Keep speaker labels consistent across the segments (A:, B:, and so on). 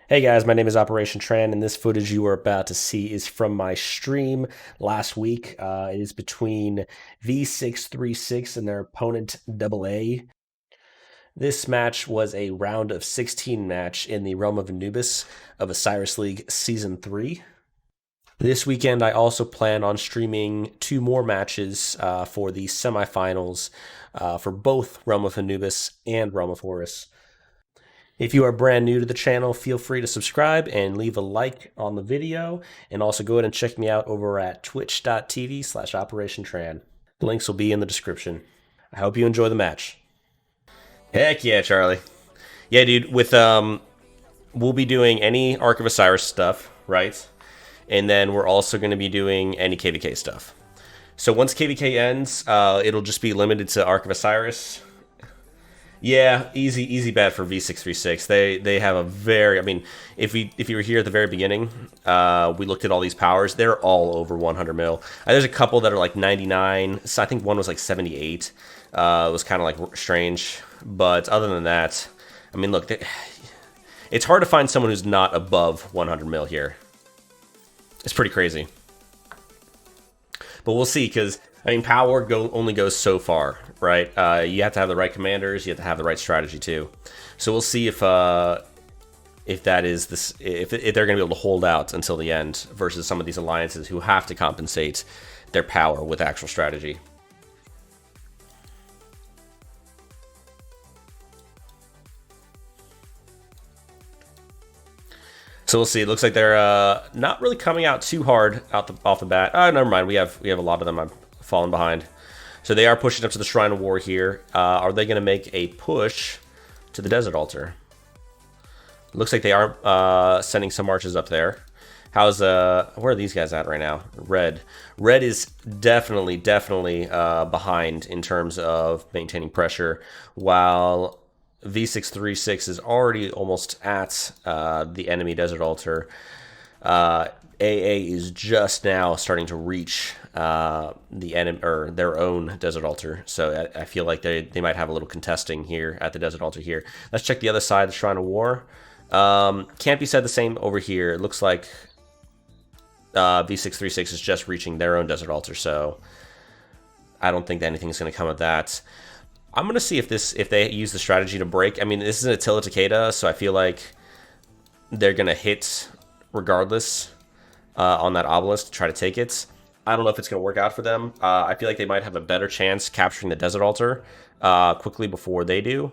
A: Hey guys, my name is Operation Tran, and this footage you are about to see is from my stream last week. It is between V636 and their opponent AA. This match was a round of 16 match in the Realm of Anubis of Osiris League Season 3. This weekend, I also plan on streaming two more matches for the semifinals for both Realm of Anubis and Realm of Horus. If you are brand new to the channel, feel free to subscribe and leave a like on the video. And also go ahead and check me out over at twitch.tv/OperationTran. The links will be in the description. I hope you enjoy the match. Heck yeah, Charlie. Yeah, dude, we'll be doing any Ark of Osiris stuff, right? And then we're also going to be doing any KVK stuff. So once KVK ends, it'll just be limited to Ark of Osiris. Yeah, easy bet for V636. They have a very, I mean, if you were here at the very beginning, we looked at all these powers. They're all over 100 mil. There's a couple that are like 99. So I think one was like 78. It was kind of like strange, but other than that, I mean, look, it's hard to find someone who's not above 100 mil here. It's pretty crazy. But we'll see, because I mean, power only goes so far, right? You have to have the right commanders. You have to have the right strategy too. So we'll see if that is this, if they're going to be able to hold out until the end versus some of these alliances who have to compensate their power with actual strategy. So we'll see. It looks like they're not really coming out too hard off the bat. Oh, never mind. We have a lot of them. I'm falling behind. So they are pushing up to the Shrine of War here. Are they going to make a push to the Desert Altar? Looks like they are sending some marches up there. How's where are these guys at right now? Red is definitely behind in terms of maintaining pressure, while V636 is already almost at the enemy Desert Altar. AA is just now starting to reach the enemy, or their own Desert Altar. So I feel like they might have a little contesting here at the Desert Altar here. Let's check the other side, the Shrine of War. Can't be said the same over here. It looks like V636 is just reaching their own Desert Altar, so I don't think that anything's going to come of that. I'm going to see if they use the strategy to break. I mean, this is an Attila Takeda, so I feel like they're going to hit regardless on that obelisk to try to take it. I don't know if it's going to work out for them. I feel like they might have a better chance capturing the Desert Altar quickly before they do.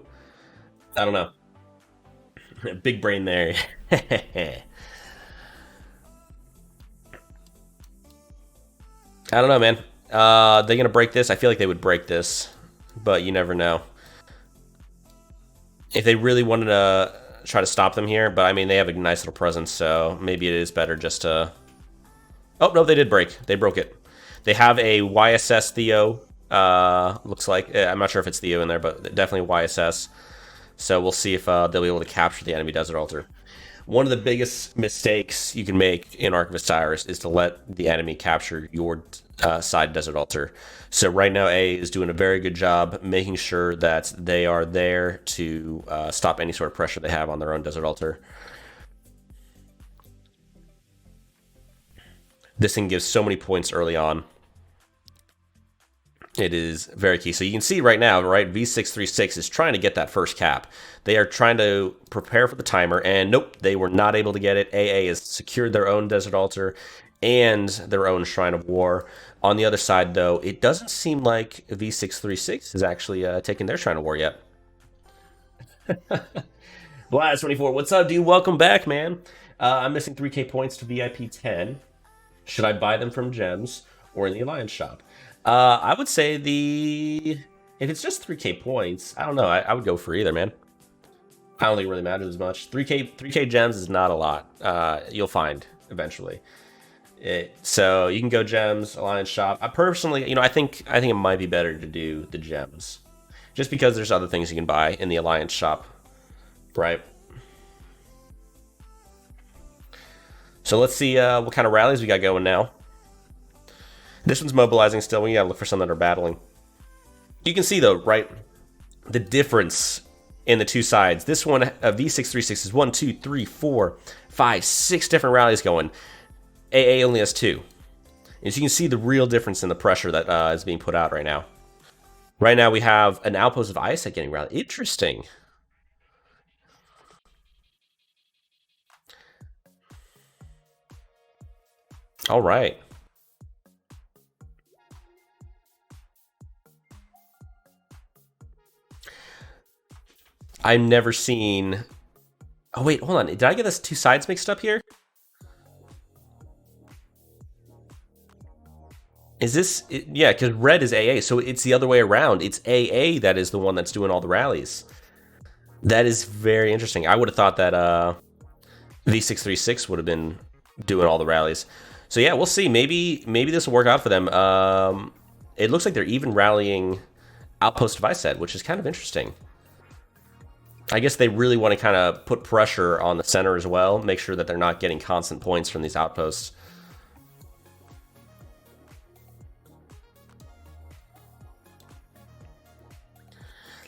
A: I don't know. Big brain there. I don't know, man. They're going to break this? I feel like they would break this, but you never know. If they really wanted to try to stop them here, but I mean, they have a nice little presence, so maybe it is better just to... Oh, no, they did break. They broke it. They have a YSS Theo, looks like. I'm not sure if it's Theo in there, but definitely YSS. So we'll see if they'll be able to capture the enemy Desert Altar. One of the biggest mistakes you can make in Ark of Osiris is to let the enemy capture your side Desert Altar. So right now, A is doing a very good job making sure that they are there to stop any sort of pressure they have on their own Desert Altar. This thing gives so many points early on. It is very key. So you can see right now, right, V636 is trying to get that first cap. They are trying to prepare for the timer, and nope, they were not able to get it. AA has secured their own Desert Altar and their own Shrine of War. On the other side, though, it doesn't seem like V636 is actually taking their Shrine of War yet. Blast24, what's up, dude? Welcome back, man. I'm missing 3K points to VIP 10. Should I buy them from Gems or in the Alliance shop? I would say if it's just 3K points, I don't know. I would go for either, man. I don't think it really matters as much. 3K gems is not a lot. You'll find eventually. So you can go Gems, Alliance shop. I personally, I think it might be better to do the Gems, just because there's other things you can buy in the Alliance shop, right? So let's see what kind of rallies we got going now. This one's mobilizing still. We gotta look for some that are battling. You can see though, right, the difference in the two sides. This one, V636, is 1, 2, 3, 4, 5, 6 different rallies going. AA only has 2. As you can see, the real difference in the pressure that is being put out right now. Right now, we have an outpost of ISEC getting rallied. Interesting. All right. I've never seen... Oh, wait, hold on. Did I get this two sides mixed up here? Is this... Yeah, because red is AA, so it's the other way around. It's AA that is the one that's doing all the rallies. That is very interesting. I would have thought that V636 would have been doing all the rallies. So yeah, we'll see. Maybe this will work out for them. It looks like they're even rallying Outpost of ISET, which is kind of interesting. I guess they really want to kind of put pressure on the center as well, make sure that they're not getting constant points from these outposts.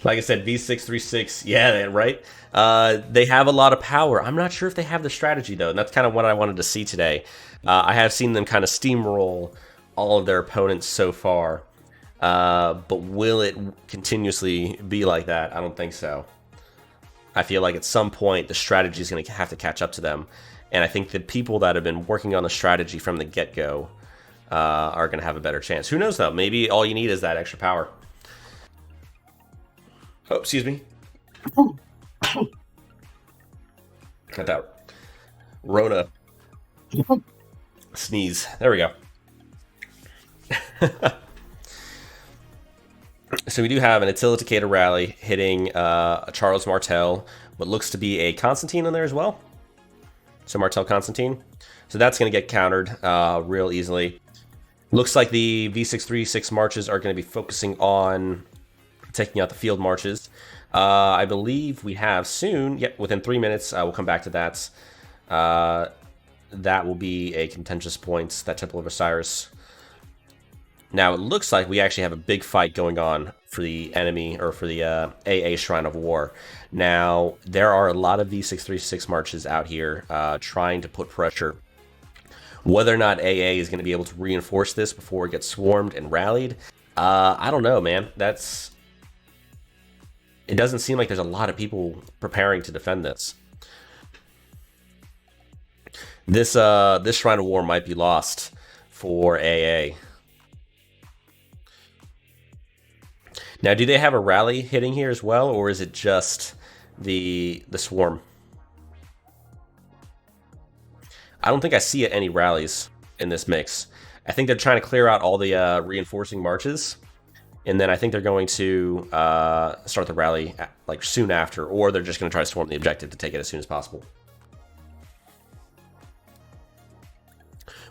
A: Like I said, V636, yeah, right? They have a lot of power. I'm not sure if they have the strategy, though, and that's kind of what I wanted to see today. I have seen them kind of steamroll all of their opponents so far, but will it continuously be like that? I don't think so. I feel like at some point the strategy is going to have to catch up to them, and I think the people that have been working on the strategy from the get-go are going to have a better chance. Who knows, though? Maybe all you need is that extra power. Oh, excuse me. Got that Rona sneeze. There we go. So we do have an Attila Takeda rally hitting a Charles Martel, what looks to be a Constantine on there as well. So Martel Constantine. So that's going to get countered real easily. Looks like the V636 marches are going to be focusing on taking out the field marches. I believe we have soon, yep, within 3 minutes, we'll come back to that. That will be a contentious point, that Temple of Osiris. Now, it looks like we actually have a big fight going on for the enemy, or for the AA Shrine of War. Now, there are a lot of V636 marches out here trying to put pressure. Whether or not AA is going to be able to reinforce this before it gets swarmed and rallied, I don't know, man. It doesn't seem like there's a lot of people preparing to defend this. This Shrine of War might be lost for AA. Now, do they have a rally hitting here as well, or is it just the swarm? I don't think I see any rallies in this mix. I think they're trying to clear out all the reinforcing marches. And then I think they're going to start the rally like soon after, or they're just going to try to swarm the objective to take it as soon as possible.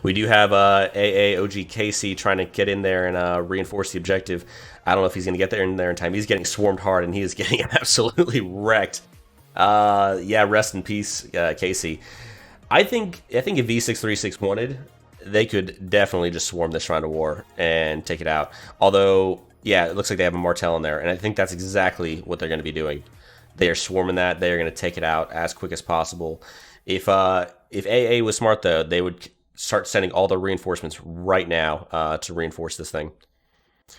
A: We do have AAOG Casey trying to get in there and reinforce the objective. I don't know if he's going to get there in time. He's getting swarmed hard, and he is getting absolutely wrecked. Yeah, rest in peace, Casey. I think if V636 wanted, they could definitely just swarm the Shrine of War and take it out. Although, yeah, it looks like they have a Martel in there, and I think that's exactly what they're going to be doing. They are swarming that. They are going to take it out as quick as possible. If AA was smart, though, they would start sending all the reinforcements right now to reinforce this thing.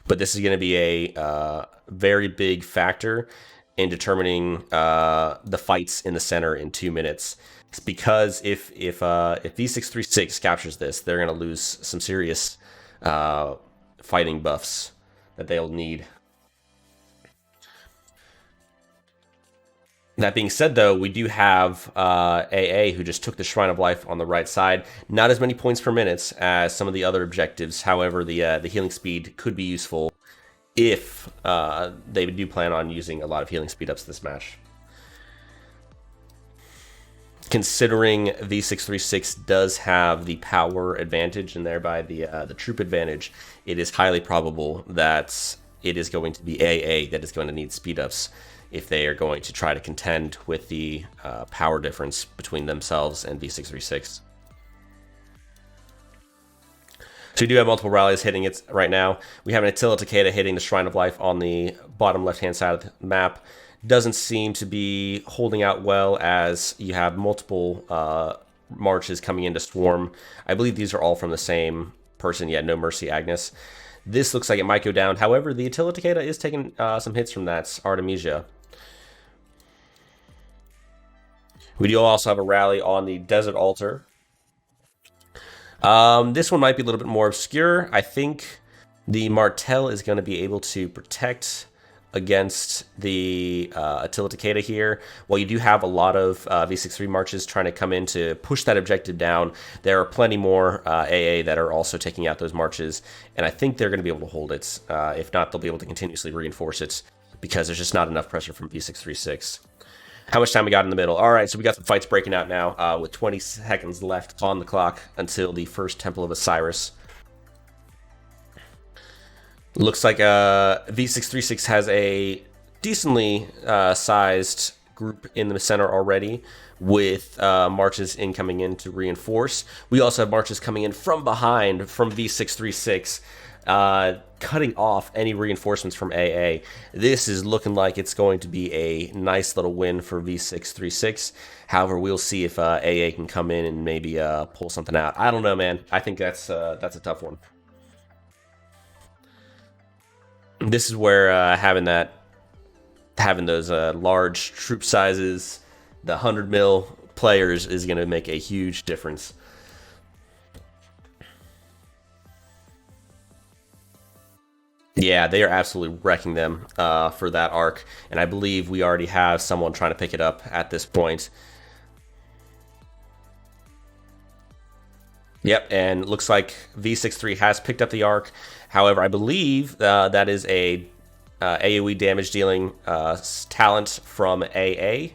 A: But this is going to be a very big factor in determining the fights in the center in 2 minutes. It's because if V636 captures this, they're going to lose some serious fighting buffs that they'll need. That being said, though, we do have AA, who just took the Shrine of Life on the right side. Not as many points per minute as some of the other objectives. However, the healing speed could be useful if they do plan on using a lot of healing speed ups this match. Considering V636 does have the power advantage and thereby the troop advantage, it is highly probable that it is going to be AA that is going to need speed ups if they are going to try to contend with the power difference between themselves and V636. So we do have multiple rallies hitting it right now. We have an Attila Takeda hitting the Shrine of Life on the bottom left-hand side of the map. doesn't seem to be holding out well, as you have multiple marches coming into Swarm. I believe these are all from the same person. Yeah, No Mercy Agnes. This looks like it might go down. However, the Utilitata is taking some hits from that Artemisia. We do also have a rally on the Desert Altar. This one might be a little bit more obscure. I think the Martel is going to be able to protect against the Attila Takeda here. While you do have a lot of V63 marches trying to come in to push that objective down, there are plenty more AA that are also taking out those marches, and I think they're going to be able to hold it. If not, they'll be able to continuously reinforce it, because there's just not enough pressure from V636. How much time we got in the middle? All right, so we got some fights breaking out now with 20 seconds left on the clock until the first Temple of Osiris. Looks like V636 has a decently sized group in the center already, with marches incoming in to reinforce. We also have marches coming in from behind from V636, cutting off any reinforcements from AA. This is looking like it's going to be a nice little win for V636. However, we'll see if AA can come in and maybe pull something out. I don't know, man. I think that's a tough one. This is where having those large troop sizes, the 100 mil players, is going to make a huge difference. Yeah, they are absolutely wrecking them for that arc, and I believe we already have someone trying to pick it up at this point. Yep, and looks like V63 has picked up the arc. However, I believe that is a AoE damage dealing talent from AA,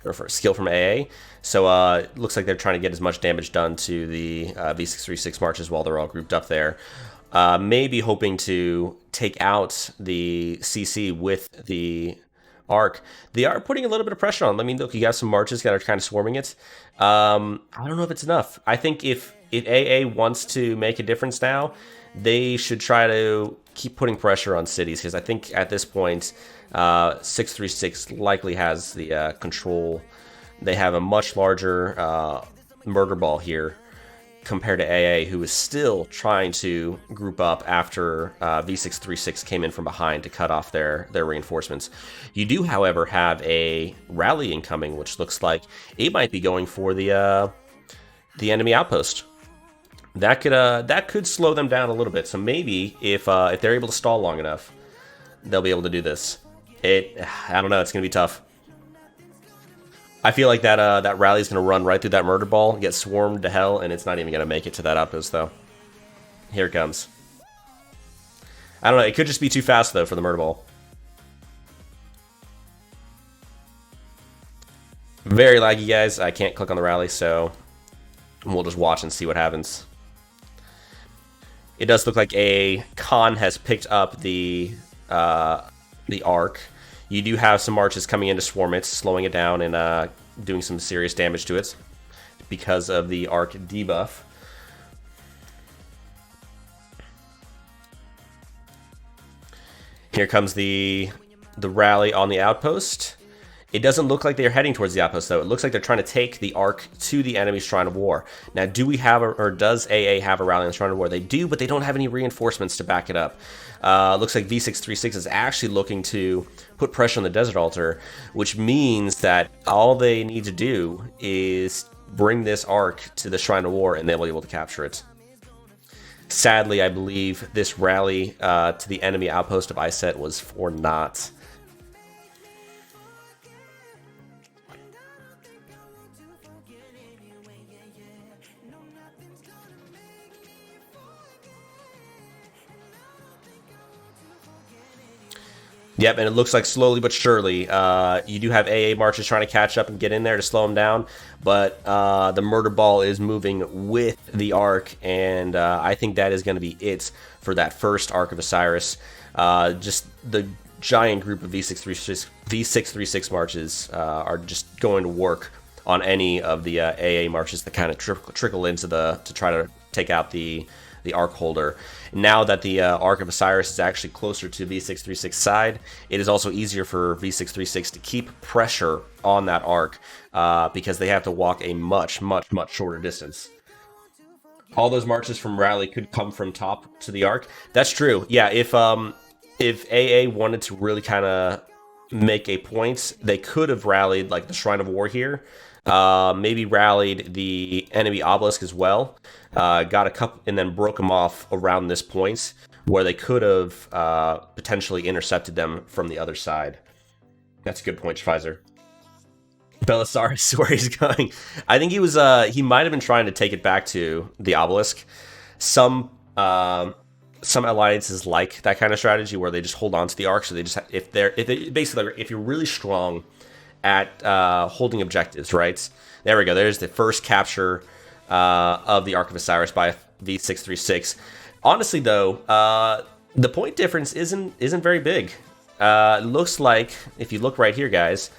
A: or for skill from AA. So it looks like they're trying to get as much damage done to the V636 marches while they're all grouped up there. Maybe hoping to take out the CC with the arc. They are putting a little bit of pressure on. I mean, look, you got some marches that are kind of swarming it. I don't know if it's enough. I think if AA wants to make a difference now, they should try to keep putting pressure on cities, because I think at this point, 636 likely has the control. They have a much larger murder ball here compared to AA, who is still trying to group up after V636 came in from behind to cut off their reinforcements. You do, however, have a rally incoming, which looks like it might be going for the enemy outpost. That could slow them down a little bit. So maybe if they're able to stall long enough, they'll be able to do this. I don't know. It's gonna be tough. I feel like that rally is gonna run right through that murder ball, get swarmed to hell, and it's not even gonna make it to that outpost though. Here it comes. I don't know. It could just be too fast though for the murder ball. Very laggy, guys. I can't click on the rally, so we'll just watch and see what happens. It does look like a Khan has picked up the arc. You do have some marches coming in to swarm it, slowing it down and doing some serious damage to it because of the arc debuff. Here comes the rally on the outpost. It doesn't look like they're heading towards the outpost, though. It looks like they're trying to take the arc to the enemy's Shrine of War. Now, do we have, or does AA have a rally on the Shrine of War? They do, but they don't have any reinforcements to back it up. Looks like V636 is actually looking to put pressure on the Desert Altar, which means that all they need to do is bring this arc to the Shrine of War, and they'll be able to capture it. Sadly, I believe this rally to the enemy outpost of Iset was for naught. Yep, and it looks like slowly but surely, you do have AA marches trying to catch up and get in there to slow them down, but the murder ball is moving with the arc, and I think that is going to be it for that first Arc of Osiris. Just the giant group of V636 marches are just going to work on any of the AA marches that kind of trickle into to try to take out the the Arc Holder. Now that the Arc of Osiris is actually closer to V636's side, it is also easier for V636 to keep pressure on that Arc because they have to walk a much shorter distance. All those marches from Rally could come from top to the Arc. That's true. Yeah, if AA wanted to really kind of make a point, they could have rallied like the Shrine of War here. Maybe rallied the enemy obelisk as well. Got a couple and then broke them off around this point where they could have potentially intercepted them from the other side. That's a good point, Pfizer. Belisarius, where he's going. I think he might have been trying to take it back to the obelisk. Some alliances like that kind of strategy where they just hold on to the arc. So they just if you're really strong at holding objectives, right? There we go. There's the first capture of the Arc of Osiris by V636. Honestly, though, the point difference isn't very big. It looks like if you look right here, guys.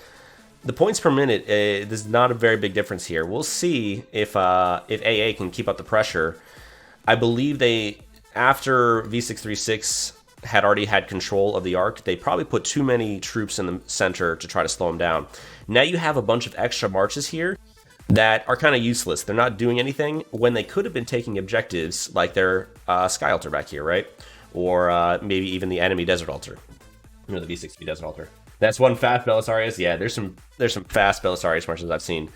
A: The points per minute, there's not a very big difference here. We'll see if AA can keep up the pressure. I believe after V636 had already had control of the Arc, they probably put too many troops in the center to try to slow them down. Now you have a bunch of extra marches here that are kind of useless. They're not doing anything when they could have been taking objectives like their Sky Altar back here, right? Or maybe even the enemy Desert Altar. You know, the V6B Desert Altar. That's one fast Belisarius. Yeah, there's some fast Belisarius marches I've seen.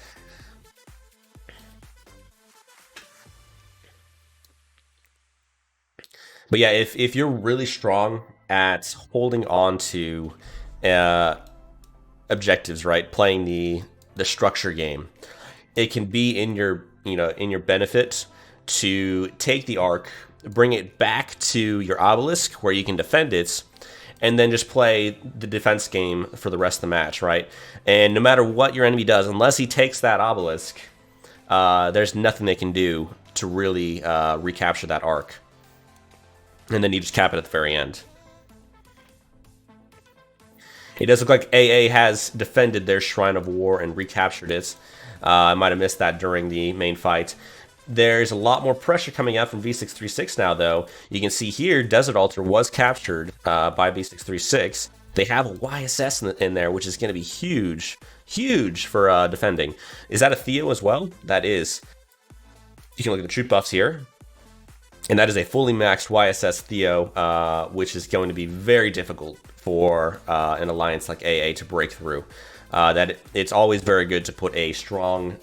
A: But yeah, if you're really strong at holding on to objectives, right, playing the structure game, it can be in your benefit to take the Arc, bring it back to your obelisk where you can defend it, and then just play the defense game for the rest of the match, right? And no matter what your enemy does, unless he takes that obelisk, there's nothing they can do to really recapture that Arc. And then you just cap it at the very end. It does look like AA has defended their Shrine of War and recaptured it. I might have missed that during the main fight. There's a lot more pressure coming out from V636 now, though. You can see here, Desert Altar was captured by V636. They have a YSS in there, which is going to be huge for defending. Is that a Theo as well? That is. You can look at the troop buffs here. And that is a fully maxed YSS Theo, which is going to be very difficult for an alliance like AA to break through. It's always very good to put a strong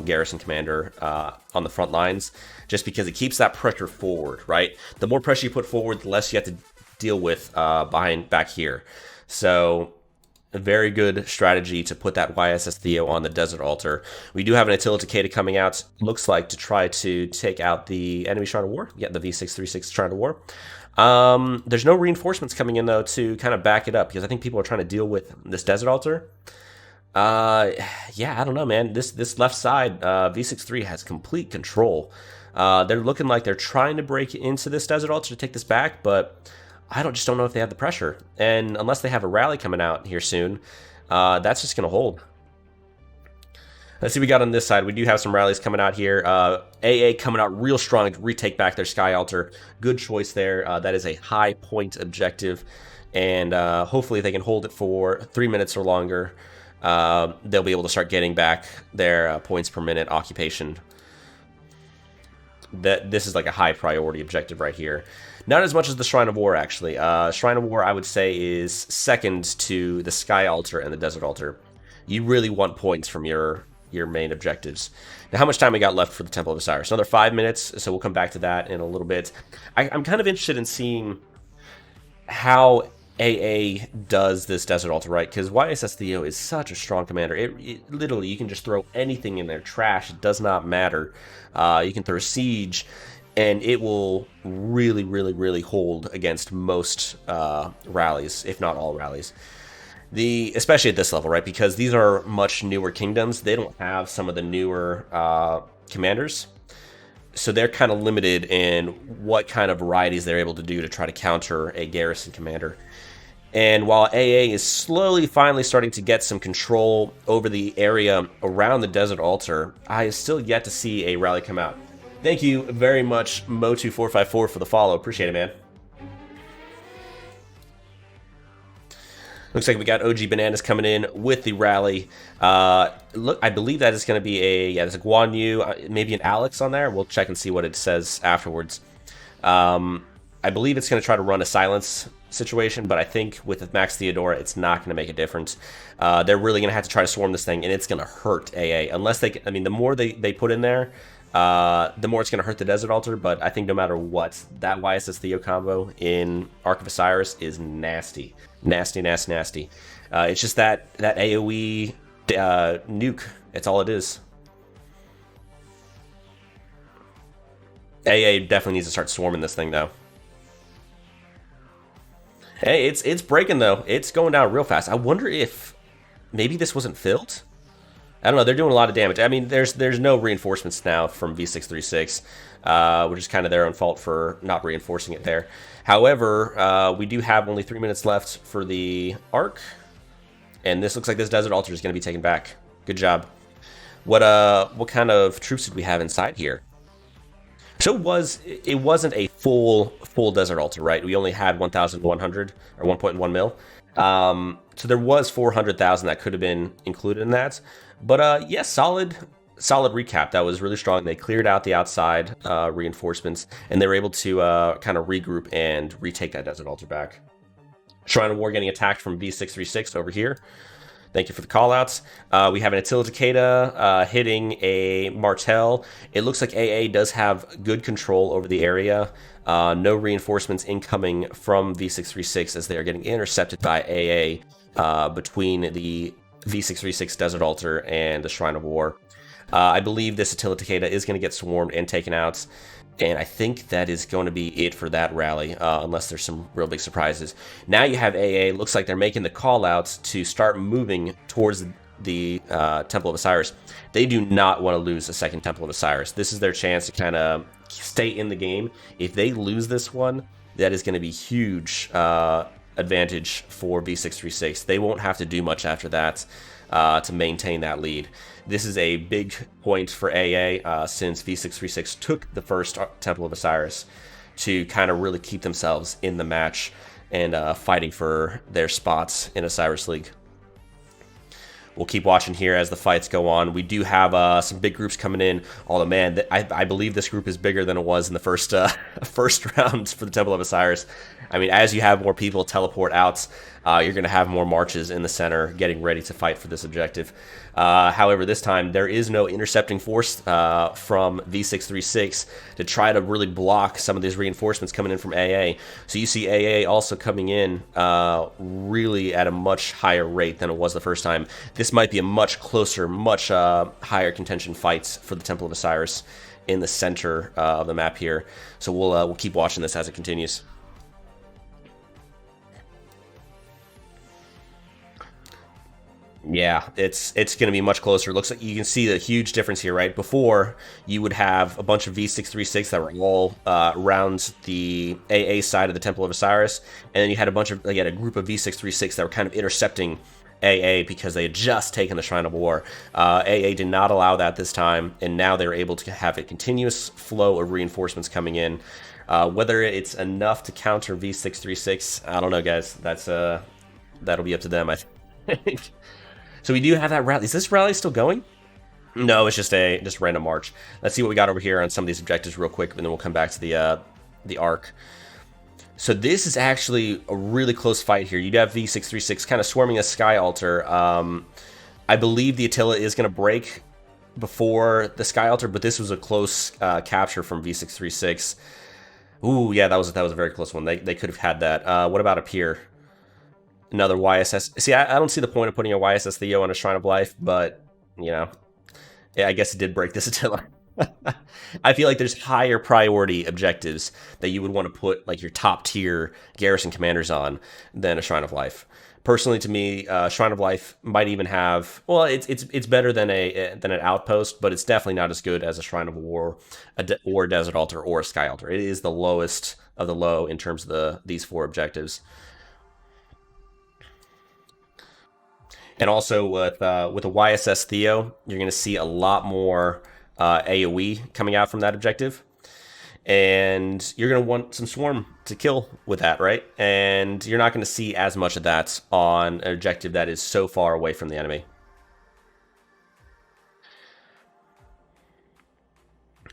A: garrison commander on the front lines, just because it keeps that pressure forward, right? The more pressure you put forward, the less you have to deal with back here. So a very good strategy to put that YSS Theo on the Desert Altar. We do have an Attila Takeda coming out, looks like, to try to take out the enemy Shrine of War. Yeah, the V636 Shrine of War. There's no reinforcements coming in, though, to kind of back it up, because I think people are trying to deal with this Desert Altar. Yeah, I don't know, man. This left side, V63 has complete control. They're looking like they're trying to break into this Desert Altar to take this back, but I just don't know if they have the pressure. And unless they have a rally coming out here soon, that's just going to hold. Let's see what we got on this side. We do have some rallies coming out here. AA coming out real strong to retake back their Sky Altar. Good choice there. That is a high point objective. And hopefully if they can hold it for 3 minutes or longer, they'll be able to start getting back their points per minute occupation. This is like a high priority objective right here. Not as much as the Shrine of War, actually. Shrine of War, I would say, is second to the Sky Altar and the Desert Altar. You really want points from your main objectives. Now, how much time we got left for the Temple of Osiris? Another 5 minutes, so we'll come back to that in a little bit. I'm kind of interested in seeing how AA does this Desert Altar, right? Because YSS Theo is such a strong commander. It literally, you can just throw anything in there. Trash, it does not matter. You can throw Siege, and it will really hold against most rallies, if not all rallies. Especially at this level, right? Because these are much newer kingdoms. They don't have some of the newer commanders. So they're kind of limited in what kind of varieties they're able to do to try to counter a garrison commander. And while AA is finally starting to get some control over the area around the Desert Altar, I have still yet to see a rally come out. Thank you very much, Mo2454, for the follow. Appreciate it, man. Looks like we got OG Bananas coming in with the rally. Look, I believe that is going to be there's a Guan Yu, maybe an Alex on there. We'll check and see what it says afterwards. I believe it's going to try to run a silence situation, but I think with Max Theodora, it's not going to make a difference. They're really going to have to try to swarm this thing, and it's going to hurt AA. Unless they, I mean, the more they put in there, the more it's going to hurt the Desert Altar, but I think no matter what, that YSS Theo combo in Ark of Osiris is nasty. Nasty, nasty, nasty. It's just that AoE nuke. It's all it is. AA definitely needs to start swarming this thing, though. Hey, it's breaking, though. It's going down real fast. I wonder if maybe this wasn't filled? I don't know. They're doing a lot of damage. I mean, there's no reinforcements now from V636, which is kind of their own fault for not reinforcing it there. However, we do have only 3 minutes left for the Ark, and this looks like this Desert Altar is going to be taken back. Good job. What kind of troops did we have inside here? So it wasn't a full Desert Altar, right? We only had 1,100 or 1.1 mil. So there was 400,000 that could have been included in that. But yeah, solid recap. That was really strong. They cleared out the outside reinforcements, and they were able to kind of regroup and retake that Desert Altar back. Shrine of War getting attacked from V636 over here. Thank you for the callouts. We have an Attila Takeda hitting a Martel. It looks like AA does have good control over the area. No reinforcements incoming from V636 as they are getting intercepted by AA between the V636 Desert Altar and the Shrine of War. I believe this Attila Takeda is going to get swarmed and taken out. And I think that is going to be it for that rally, unless there's some real big surprises. Now you have AA. Looks like they're making the call-outs to start moving towards the Temple of Osiris. They do not want to lose a second Temple of Osiris. This is their chance to kind of stay in the game. If they lose this one, that is going to be huge advantage for V636. They won't have to do much after that to maintain that lead. This is a big point for AA since V636 took the first Temple of Osiris to kind of really keep themselves in the match and fighting for their spots in Osiris League. We'll keep watching here as the fights go on. We do have some big groups coming in. Although, man, I believe this group is bigger than it was in the first round for the Temple of Osiris. I mean, as you have more people teleport out, you're going to have more marches in the center getting ready to fight for this objective. However, this time there is no intercepting force from V636 to try to really block some of these reinforcements coming in from AA. So you see AA also coming in really at a much higher rate than it was the first time. This might be a much closer, much higher contention fight for the Temple of Osiris in the center of the map here. So we'll keep watching this as it continues. Yeah, it's going to be much closer. Looks like you can see the huge difference here, right? Before, you would have a bunch of V636 that were all around the AA side of the Temple of Osiris, and then you had a group of V636 that were kind of intercepting AA because they had just taken the Shrine of War. AA did not allow that this time, and now they're able to have a continuous flow of reinforcements coming in. Whether it's enough to counter V636, I don't know, guys. That'll be up to them, I think. So we do have that rally. Is this rally still going? No, it's just a random march. Let's see what we got over here on some of these objectives real quick, and then we'll come back to the Ark. So this is actually a really close fight here. You'd have V636 kind of swarming a Sky Altar. I believe the Attila is going to break before the Sky Altar, but this was a close capture from V636. Ooh, yeah, that was a very close one. They could have had that. What about up here? Another YSS. See, I don't see the point of putting a YSS Theo on a Shrine of Life, but, you know, yeah, I guess it did break this Attila. I feel like there's higher priority objectives that you would want to put, like, your top tier garrison commanders on than a Shrine of Life. Personally, to me, Shrine of Life might even have, well, it's better than an outpost, but it's definitely not as good as a Shrine of War, or Desert Altar, or a Sky Altar. It is the lowest of the low in terms of these four objectives. And also with a YSS Theo, you're going to see a lot more AoE coming out from that objective. And you're going to want some swarm to kill with that, right? And you're not going to see as much of that on an objective that is so far away from the enemy.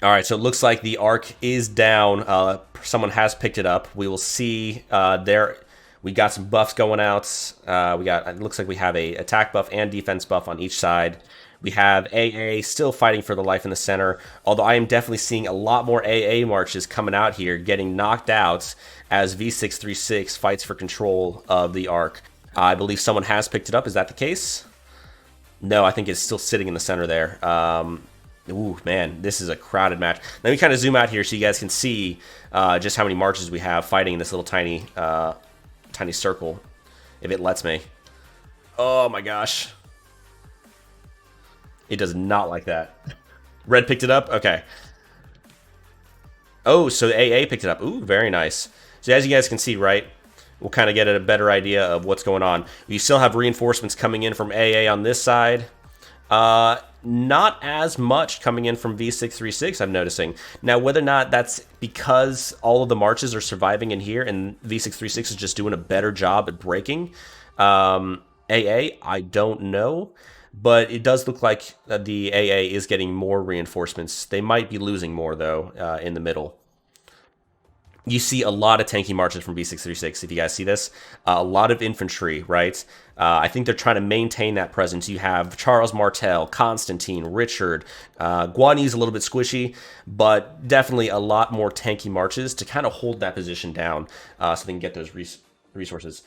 A: All right, so it looks like the arc is down. Someone has picked it up. We will see there. We got some buffs going out. It looks like we have a attack buff and defense buff on each side. We have AA still fighting for the life in the center, although I am definitely seeing a lot more AA marches coming out here, getting knocked out as V636 fights for control of the arc. I believe someone has picked it up. Is that the case? No, I think it's still sitting in the center there. Ooh, man, this is a crowded match. Let me kind of zoom out here so you guys can see just how many marches we have fighting in this little tiny circle, if it lets me. Oh my gosh. It does not like that. Red picked it up? Okay. Oh, so AA picked it up. Ooh, very nice. So as you guys can see, right, we'll kind of get a better idea of what's going on. We still have reinforcements coming in from AA on this side. Not as much coming in from V636, I'm noticing. Now, whether or not that's because all of the marches are surviving in here and V636 is just doing a better job at breaking AA, I don't know. But it does look like the AA is getting more reinforcements. They might be losing more, though, in the middle. You see a lot of tanky marches from V636, if you guys see this. A lot of infantry, right? I think they're trying to maintain that presence. You have Charles Martel, Constantine, Richard. Guani's a little bit squishy, but definitely a lot more tanky marches to kind of hold that position down so they can get those resources.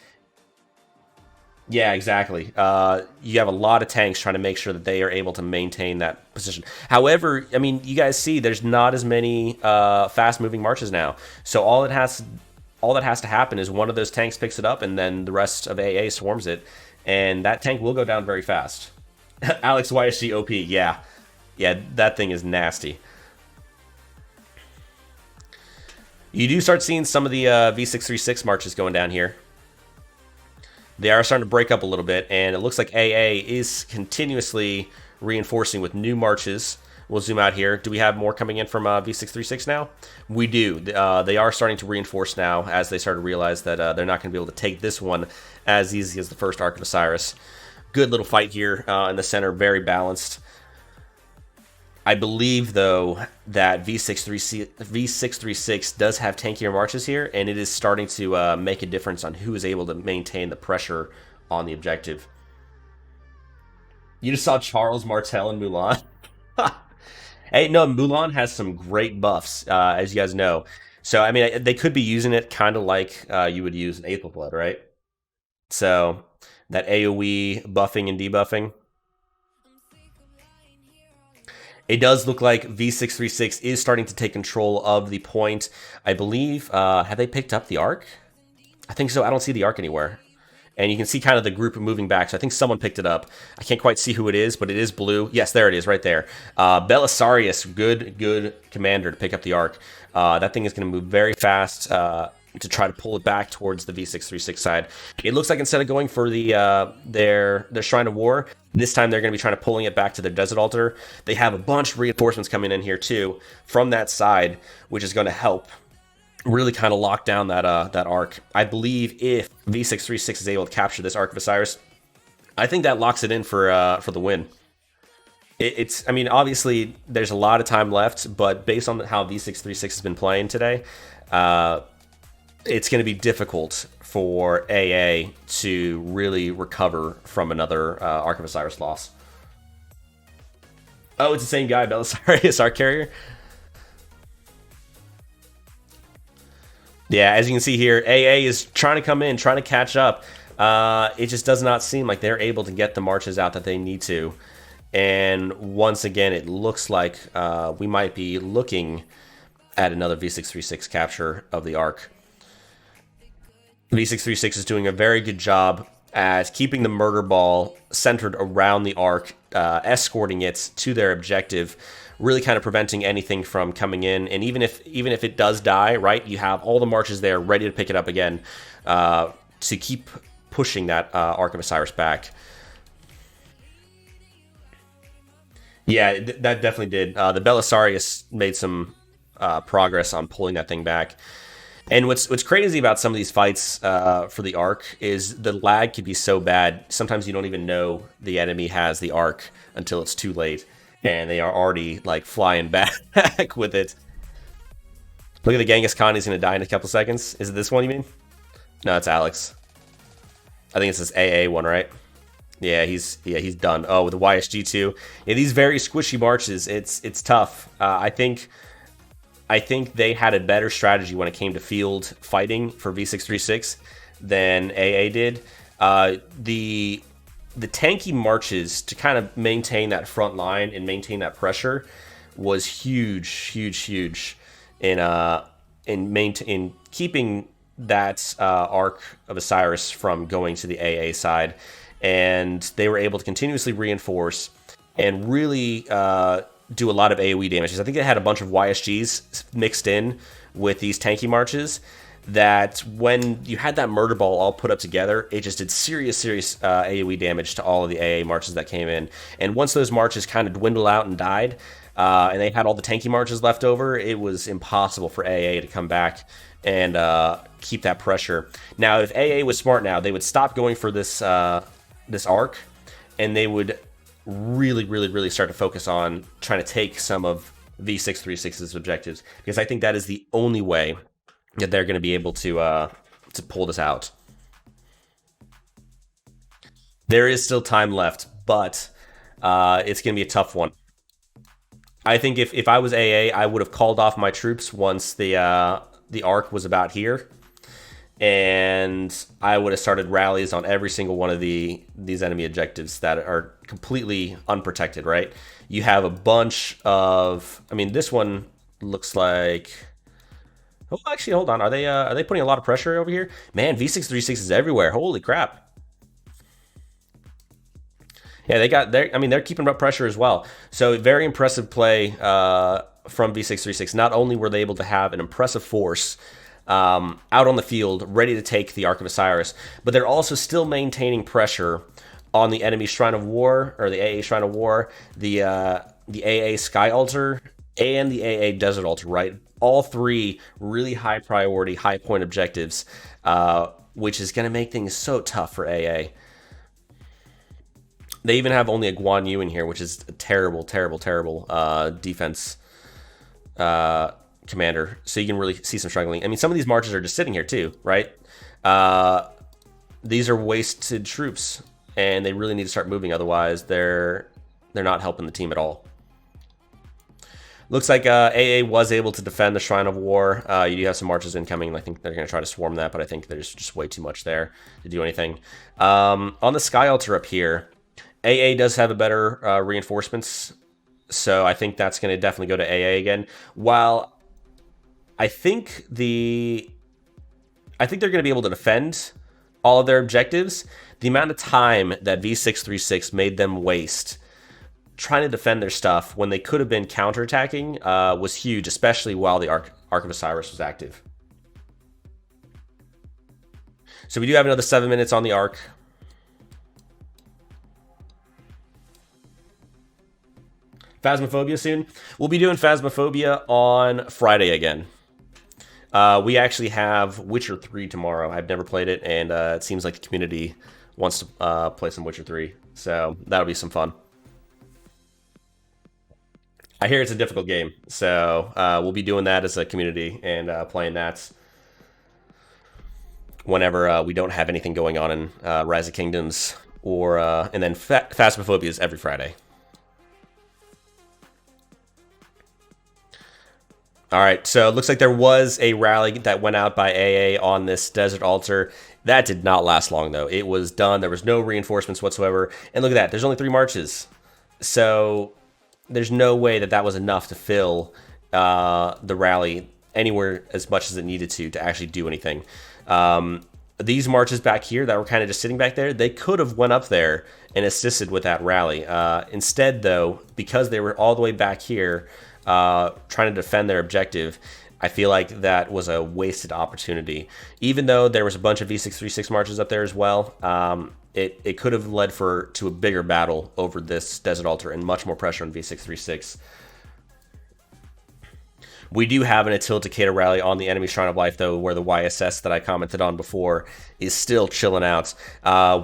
A: Yeah, exactly. You have a lot of tanks trying to make sure that they are able to maintain that position. However, I mean, you guys see there's not as many fast-moving marches now. So all that has to happen is one of those tanks picks it up, and then the rest of AA swarms it, and that tank will go down very fast. Alex YSG OP, yeah, that thing is nasty. You do start seeing some of the V636 marches going down here. They are starting to break up a little bit, and it looks like AA is continuously reinforcing with new marches. We'll zoom out here. Do we have more coming in from V636 now? We do. They are starting to reinforce now as they start to realize that they're not going to be able to take this one as easy as the first Ark of Osiris. Good little fight here in the center, very balanced. I believe, though, that V636 does have tankier marches here, and it is starting to make a difference on who is able to maintain the pressure on the objective. You just saw Charles Martel and Mulan? Hey, no, Mulan has some great buffs, as you guys know. So, I mean, they could be using it kind of like you would use an Aether Blood, right? So, that AoE buffing and debuffing. It does look like V636 is starting to take control of the point. I believe, have they picked up the Ark? I think so. I don't see the Ark anywhere. And you can see kind of the group moving back. So I think someone picked it up. I can't quite see who it is, but it is blue. Yes, there it is right there. Belisarius, good commander to pick up the Ark. That thing is going to move very fast to try to pull it back towards the V636 side. It looks like instead of going for the their Shrine of War, this time they're going to be trying to pulling it back to their Desert Altar. They have a bunch of reinforcements coming in here too from that side, which is going to help really kind of lock down that Ark. I believe if V636 is able to capture this Ark of Osiris, I think that locks it in for the win. I mean, obviously there's a lot of time left, but based on how V636 has been playing today, it's going to be difficult for AA to really recover from another Ark of Osiris loss. Oh, it's the same guy, Belisarius, Ark Carrier. Yeah, as you can see here, AA is trying to come in, trying to catch up. It just does not seem like they're able to get the marches out that they need to. And once again, it looks like we might be looking at another V636 capture of the Ark. V636 is doing a very good job at keeping the murder ball centered around the Ark, escorting it to their objective, really kind of preventing anything from coming in. And even if it does die, right, you have all the marches there ready to pick it up again to keep pushing that Ark of Osiris back. Yeah, that definitely did. The Belisarius made some progress on pulling that thing back. And what's crazy about some of these fights for the arc is the lag can be so bad. Sometimes you don't even know the enemy has the arc until it's too late, and they are already like flying back with it. Look at the Genghis Khan. He's gonna die in a couple seconds. Is it this one you mean? No, it's Alex. I think it's this AA one, right? Yeah, he's done. Oh, with the YSG2. Yeah, these very squishy marches, it's tough. I think they had a better strategy when it came to field fighting for V636 than AA did. The tanky marches to kind of maintain that front line and maintain that pressure was huge in keeping that arc of Osiris from going to the AA side, and they were able to continuously reinforce and really do a lot of AoE damage. I think they had a bunch of YSGs mixed in with these tanky marches that when you had that murder ball all put up together, it just did serious AoE damage to all of the AA marches that came in. And once those marches kind of dwindled out and died, and they had all the tanky marches left over, it was impossible for AA to come back and keep that pressure. Now, if AA was smart now, they would stop going for this this arc, and they would really start to focus on trying to take some of V636's objectives, because I think that is the only way that they're going to be able to pull this out. There is still time left, but it's going to be a tough one. I think if I was AA, I would have called off my troops once the arc was about here, and I would have started rallies on every single one of these enemy objectives that are completely unprotected, right? You have a bunch of, I mean, this one looks like, oh, actually, hold on. Are they putting a lot of pressure over here? Man, V636 is everywhere. Holy crap. Yeah, they're keeping up pressure as well. So very impressive play from V636. Not only were they able to have an impressive force out on the field, ready to take the Ark of Osiris, but they're also still maintaining pressure on the enemy Shrine of War, or the AA Shrine of War, the AA Sky Altar, and the AA Desert Altar, right? All three really high priority, high point objectives, which is going to make things so tough for AA. They even have only a Guan Yu in here, which is a terrible defense commander. So you can really see some struggling. I mean, some of these marches are just sitting here too, right? These are wasted troops, and they really need to start moving. Otherwise, they're not helping the team at all. Looks like AA was able to defend the Shrine of War. You do have some marches incoming, and I think they're going to try to swarm that, but I think there's just way too much there to do anything. On the Sky Altar up here, AA does have a better reinforcements, so I think that's going to definitely go to AA again. While I think they're going to be able to defend all of their objectives, the amount of time that V636 made them waste trying to defend their stuff when they could have been counterattacking was huge, especially while the Ark of Osiris was active. So we do have another 7 minutes on the Ark. Phasmophobia soon. We'll be doing Phasmophobia on Friday again. We actually have Witcher 3 tomorrow. I've never played it, and it seems like the community wants to play some Witcher 3. So that'll be some fun. I hear it's a difficult game, so we'll be doing that as a community and playing that whenever we don't have anything going on in Rise of Kingdoms, or and then Phasmophobia is every Friday. All right, so it looks like there was a rally that went out by AA on this Desert Altar. That did not last long, though. It was done. There was no reinforcements whatsoever. And look at that. There's only 3 marches. So there's no way that was enough to fill the rally anywhere as much as it needed to actually do anything. These marches back here that were kind of just sitting back there, they could have went up there and assisted with that rally. Instead, though, because they were all the way back here trying to defend their objective, I feel like that was a wasted opportunity. Even though there was a bunch of V636 marches up there as well, it could have led to a bigger battle over this Desert Altar and much more pressure on V636. We do have an Attila Takeda rally on the enemy Shrine of Life, though, where the YSS that I commented on before is still chilling out.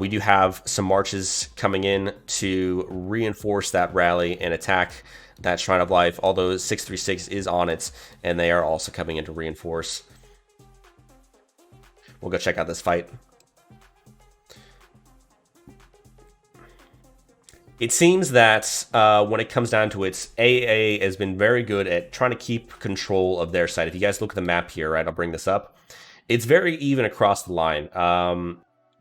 A: We do have some marches coming in to reinforce that rally and attack that Shrine of Life, although 636 is on it, and they are also coming in to reinforce. We'll go check out this fight. It seems that when it comes down to it, AA has been very good at trying to keep control of their side. If you guys look at the map here, right, I'll bring this up. It's very even across the line.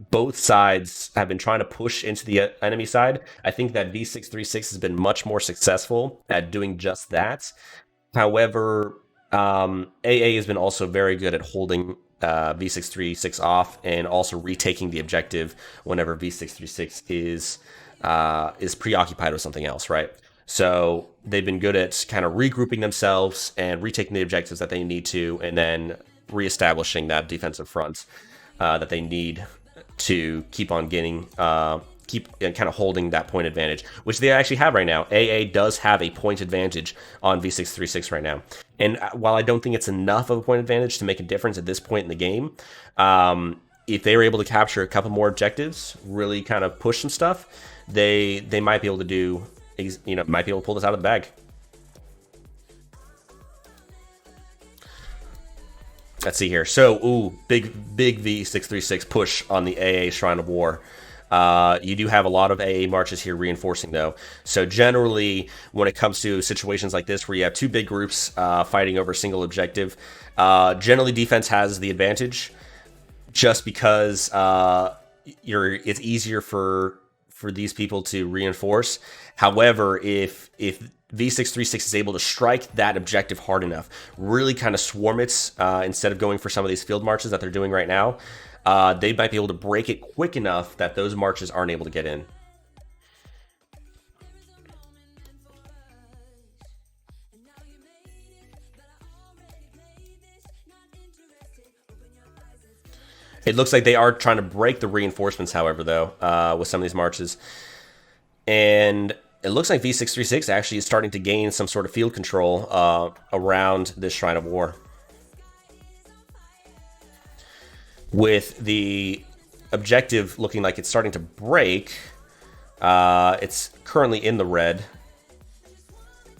A: Both sides have been trying to push into the enemy side. I think that V636 has been much more successful at doing just that. However, AA has been also very good at holding V636 off and also retaking the objective whenever V636 is preoccupied with something else, right? So they've been good at kind of regrouping themselves and retaking the objectives that they need to, and then reestablishing that defensive front that they need to keep on getting, keep kind of holding that point advantage, which they actually have right now. AA does have a point advantage on V636 right now. And while I don't think it's enough of a point advantage to make a difference at this point in the game, if they were able to capture a couple more objectives, really kind of push some stuff, they might be able to do, might be able to pull this out of the bag. Let's see here. So, ooh, big V636 push on the AA Shrine of War. You do have a lot of AA marches here reinforcing, though. So generally, when it comes to situations like this where you have two big groups fighting over a single objective, generally defense has the advantage, just because it's easier for these people to reinforce. However, if V636 is able to strike that objective hard enough, really kind of swarm it instead of going for some of these field marches that they're doing right now, they might be able to break it quick enough that those marches aren't able to get in. It looks like they are trying to break the reinforcements, however, though, with some of these marches. And it looks like V636 actually is starting to gain some sort of field control around this Shrine of War. With the objective looking like it's starting to break, it's currently in the red.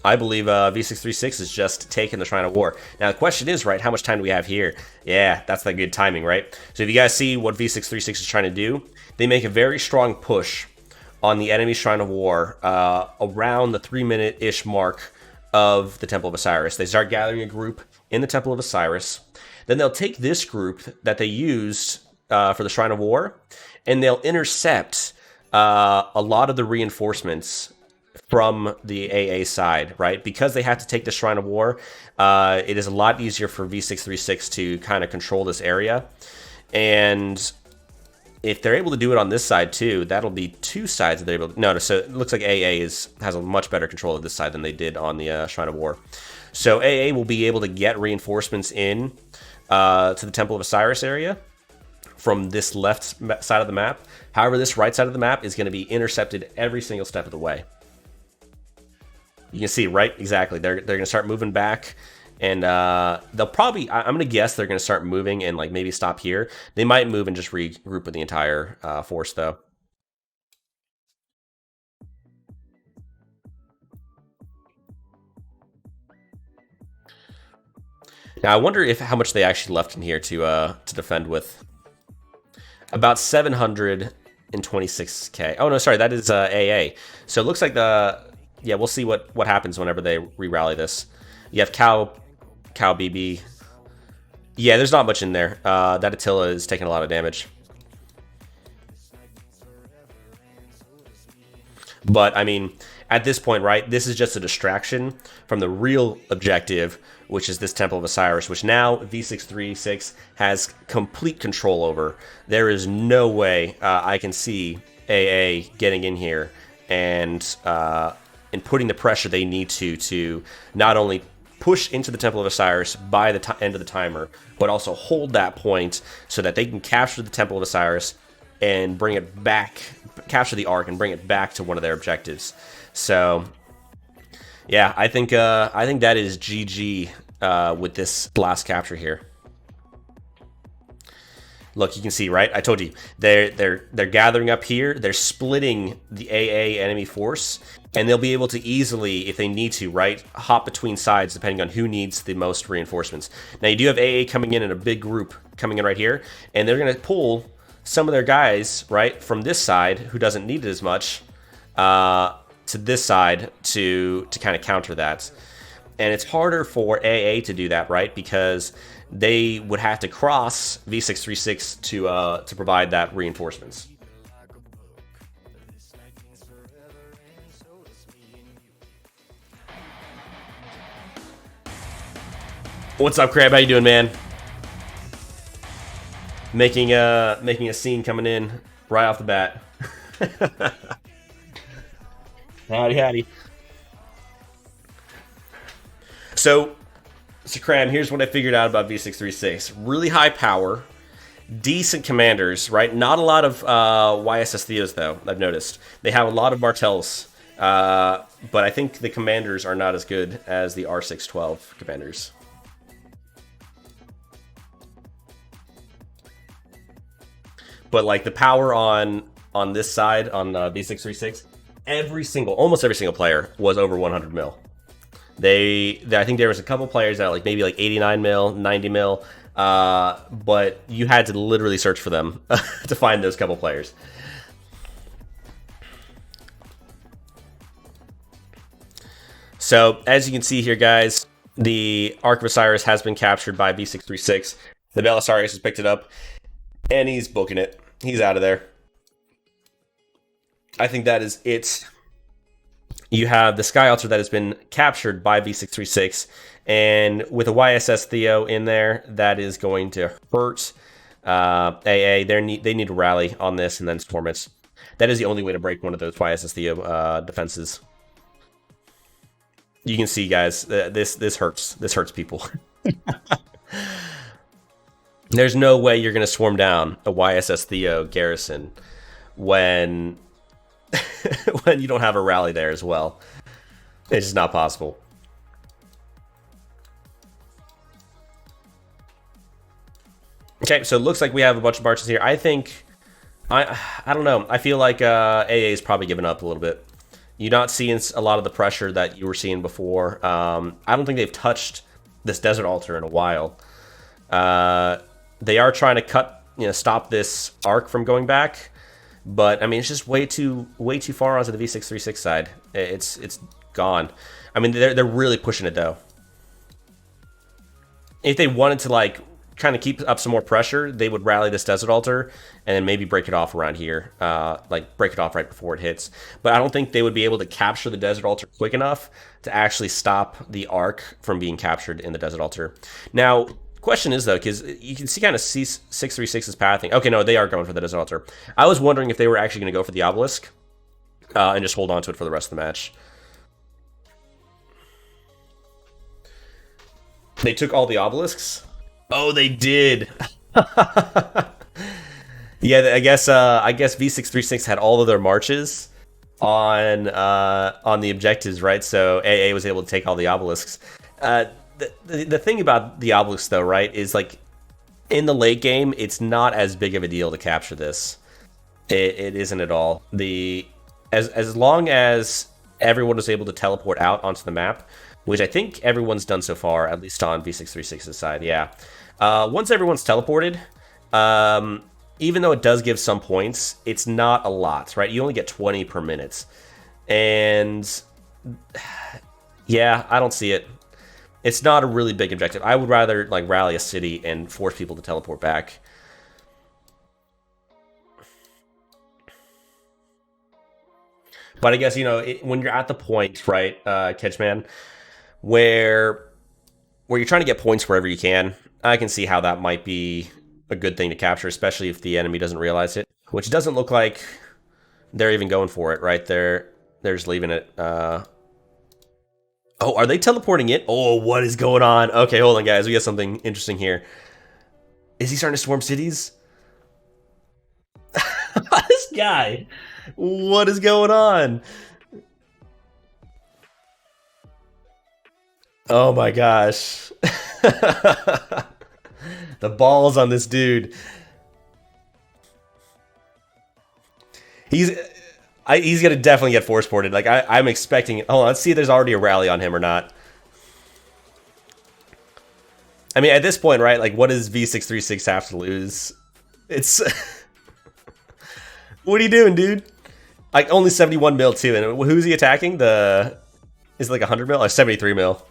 A: I believe V636 is just taking the Shrine of War. Now, the question is, right, how much time do we have here? Yeah, that's the good timing, right? So if you guys see what V636 is trying to do, they make a very strong push on the enemy Shrine of War around the 3-minute-ish mark of the Temple of Osiris. They start gathering a group in the Temple of Osiris. Then they'll take this group that they used for the Shrine of War, and they'll intercept a lot of the reinforcements from the AA side, right? Because they have to take the Shrine of War, it is a lot easier for V636 to kind of control this area. And if they're able to do it on this side too, that'll be two sides that they're able to... No, so it looks like AA has a much better control of this side than they did on the Shrine of War. So AA will be able to get reinforcements in to the Temple of Osiris area from this left side of the map. However, this right side of the map is going to be intercepted every single step of the way. You can see, right? Exactly. They're going to start moving back, and they'll probably... I'm going to guess they're going to start moving and like maybe stop here. They might move and just regroup with the entire force, though. Now, I wonder how much they actually left in here to defend with. About 726k. Oh, no, sorry. That is AA. So it looks like yeah, we'll see what happens whenever they re-rally this. You have Cow BB. Yeah, there's not much in there. That Attila is taking a lot of damage. But, I mean, at this point, right, this is just a distraction from the real objective, which is this Temple of Osiris, which now V636 has complete control over. There is no way I can see AA getting in here and putting the pressure they need to not only push into the Temple of Osiris by the end of the timer, but also hold that point so that they can capture the Temple of Osiris and bring it back, capture the Ark and bring it back to one of their objectives. So, yeah, I think that is GG with this last capture here. Look, you can see, right? I told you they're gathering up here. They're splitting the AA enemy force, and they'll be able to easily, if they need to, right, hop between sides depending on who needs the most reinforcements. Now you do have AA coming in a big group coming in right here, and they're going to pull some of their guys right from this side who doesn't need it as much to this side to kind of counter that. And it's harder for AA to do that, right? Because they would have to cross V636 to provide that reinforcements. What's up, Crab? How you doing, man? Making a scene coming in right off the bat. Howdy, howdy. So Cram, here's what I figured out about V636. Really high power, decent commanders, right? Not a lot of YSS Theos, though, I've noticed. They have a lot of Martells, but I think the commanders are not as good as the R612 commanders. But, like, the power on this side, on V636, almost every single player was over 100 mil. I think there was a couple players that like maybe like 89 mil, 90 mil, but you had to literally search for them to find those couple players. So as you can see here, guys, the Ark of Osiris has been captured by V636. The Belisarius has picked it up, and he's booking it. He's out of there. I think that is it. You have the Sky Altar that has been captured by V636, and with a YSS Theo in there, that is going to hurt AA. They need to rally on this and then storm it. That is the only way to break one of those YSS Theo defenses. You can see, guys, this hurts. This hurts people. There's no way you're going to swarm down a YSS Theo garrison when when you don't have a rally there as well. It's just not possible. Okay, so it looks like we have a bunch of marches here. I think, I don't know. I feel like AA is probably giving up a little bit. You're not seeing a lot of the pressure that you were seeing before. I don't think they've touched this Desert Altar in a while. They are trying to stop this Ark from going back. But I mean, it's just way too far onto the V636 side. It's gone. I mean, they're really pushing it though. If they wanted to like kind of keep up some more pressure, they would rally this Desert Altar and then maybe break it off around here, like break it off right before it hits. But I don't think they would be able to capture the Desert Altar quick enough to actually stop the Ark from being captured in the Desert Altar. Now, question is though, because you can see kind of C636's pathing. Okay, no, they are going for the Desert Altar. I was wondering if they were actually going to go for the obelisk and just hold on to it for the rest of the match. They took all the obelisks. Oh, they did. Yeah, I guess V636 had all of their marches on the objectives, right? So AA was able to take all the obelisks. The thing about the obelisk, though, right, is like in the late game, it's not as big of a deal to capture this. It isn't at all. As long as everyone was able to teleport out onto the map, which I think everyone's done so far, at least on V636's side, yeah. Once everyone's teleported, even though it does give some points, it's not a lot, right? You only get 20 per minute. And yeah, I don't see it. It's not a really big objective. I would rather like rally a city and force people to teleport back. But I guess, when you're at the point, right, Kedgeman, where you're trying to get points wherever you can, I can see how that might be a good thing to capture, especially if the enemy doesn't realize it, which doesn't look like they're even going for it, right? They're just leaving it. Oh, are they teleporting it? Oh, what is going on? Okay, hold on, guys. We got something interesting here. Is he starting to swarm cities? This guy. What is going on? Oh my gosh. The balls on this dude. He's he's gonna definitely get force ported. Like I'm expecting it. Hold on, let's see if there's already a rally on him or not. I mean, at this point, right? Like, what does V636 have to lose? It's what are you doing, dude? Like only 71 mil too, and who's he attacking? The is it like 100 mil or 73 mil?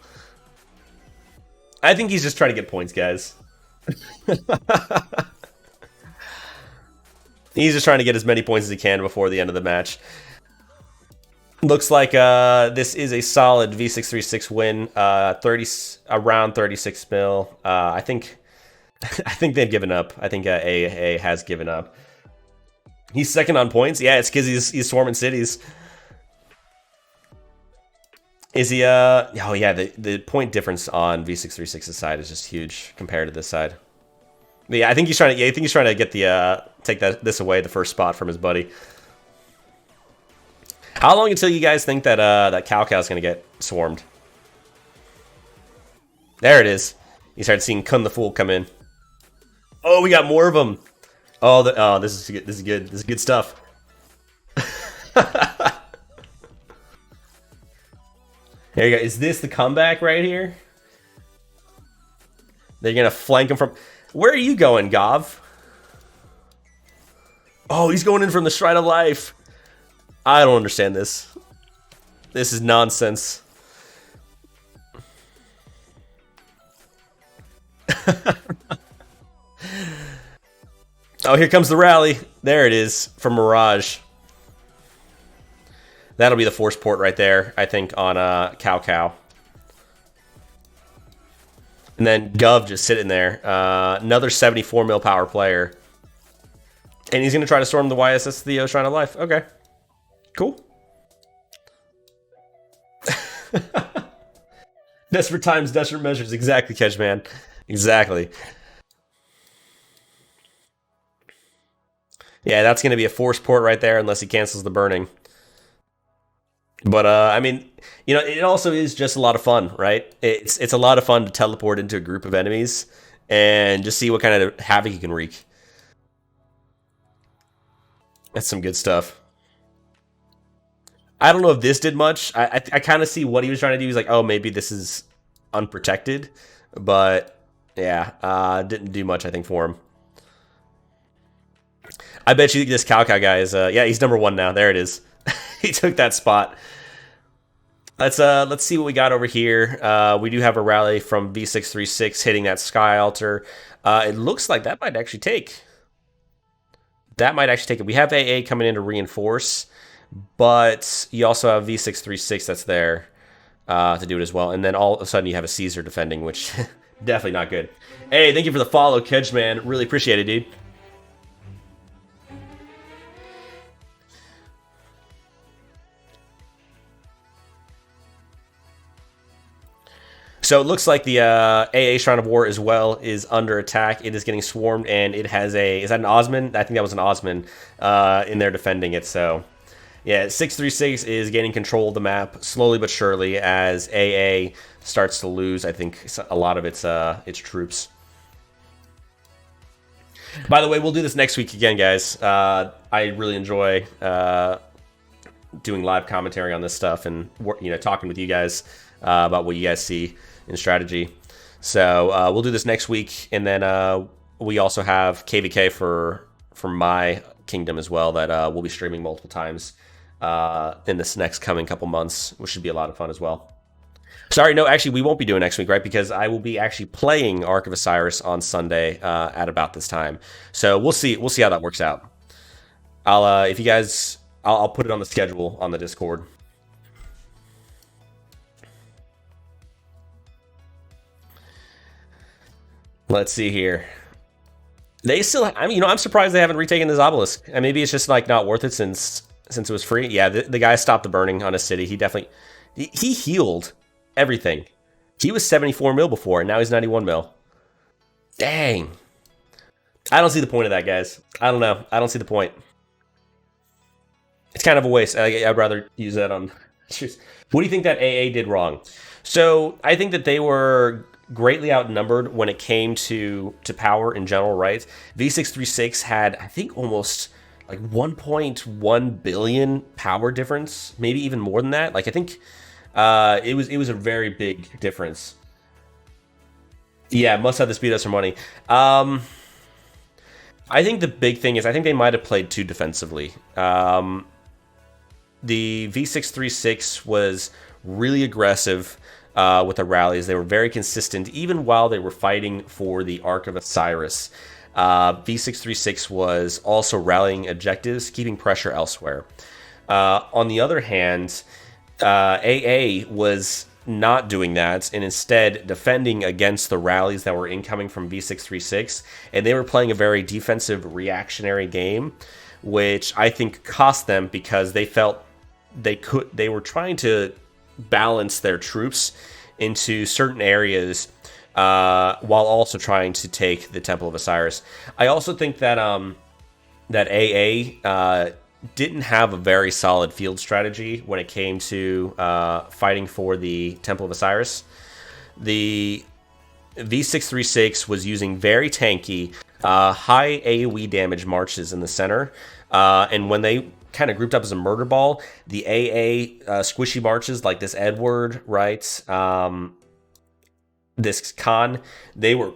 A: I think he's just trying to get points, guys. He's just trying to get as many points as he can before the end of the match. Looks like this is a solid V636 win. 30 around 36 mil. I think I think they've given up. I think AoA has given up. He's second on points. Yeah, it's because he's swarming cities. Is he? Oh yeah, the point difference on V636's side is just huge compared to this side. But yeah, I think he's trying to. Yeah, I think he's trying to get the take this away, the first spot from his buddy. How long until you guys think that that Cow's gonna get swarmed? There it is. You started seeing Kun the Fool come in. Oh, we got more of them. Oh, this is good. This is good. This is good stuff. There you go. Is this the comeback right here? They're gonna flank him from. Where are you going, Gov? Oh, he's going in from the Shrine of Life. I don't understand this. This is nonsense. Oh, here comes the rally. There it is from Mirage. That'll be the force port right there, I think, on Cow. And then Gov just sitting there. Another 74 mil power player. And he's going to try to storm the YSS the Shrine of Life. Okay. Cool. Desperate times, desperate measures. Exactly, Kedgeman. Exactly. Yeah, that's going to be a force port right there unless he cancels the burning. But, I mean, you know, it also is just a lot of fun, right? It's a lot of fun to teleport into a group of enemies and just see what kind of havoc you can wreak. That's some good stuff. I don't know if this did much. I kind of see what he was trying to do. He's like, oh, maybe this is unprotected. But, yeah, didn't do much, I think, for him. I bet you this Cow guy is, yeah, he's number 1 now. There it is. He took that spot. Let's see what we got over here. We do have a rally from V636 hitting that Sky Altar. It looks like that might actually take. That might actually take it. We have AoA coming in to reinforce, but you also have V636 that's there to do it as well. And then all of a sudden you have a Caesar defending, which definitely not good. Hey, thank you for the follow, Kedgeman. Really appreciate it, dude. So it looks like the AoA Shrine of War as well is under attack. It is getting swarmed, and it has a... Is that an Osman? I think that was an Osman in there defending it. So, yeah, 636 is gaining control of the map slowly but surely as AoA starts to lose, I think, a lot of its troops. By the way, we'll do this next week again, guys. I really enjoy doing live commentary on this stuff and, you know, talking with you guys about what you guys see in strategy. So we'll do this next week, and then we also have KVK for my kingdom as well that we'll be streaming multiple times in this next coming couple months, which should be a lot of fun as well. Sorry, no, actually we won't be doing next week, right? Because I will be actually playing Ark of Osiris on Sunday at about this time. So we'll see how that works out. I'll if you guys, I'll put it on the schedule on the Discord. Let's see here. They still, I mean, you know, I'm surprised they haven't retaken this obelisk. And maybe it's just like not worth it since it was free. Yeah, the guy stopped the burning on his city. He definitely, he healed everything. He was 74 mil before, and now he's 91 mil. Dang. I don't see the point of that, guys. I don't know. I don't see the point. It's kind of a waste. I'd rather use that on. What do you think that AA did wrong? So I think that they were greatly outnumbered when it came to power in general, right? V636 had, I think, almost like 1.1 billion power difference, maybe even more than that. Like I think it was a very big difference. Yeah, must have the speed us for money. I think the big thing is I think they might have played too defensively. The V636 was really aggressive with the rallies. They were very consistent, even while they were fighting for the Ark of Osiris. V636 was also rallying objectives, keeping pressure elsewhere. On the other hand, AA was not doing that and instead defending against the rallies that were incoming from V636, and they were playing a very defensive reactionary game, which I think cost them because they felt they were trying to balance their troops into certain areas while also trying to take the Temple of Osiris. I also think that that AA didn't have a very solid field strategy when it came to fighting for the Temple of Osiris. The V636 was using very tanky, high AoE damage marches in the center, and when they kind of grouped up as a murder ball, the AA squishy marches like this Edward, right? This Khan, they were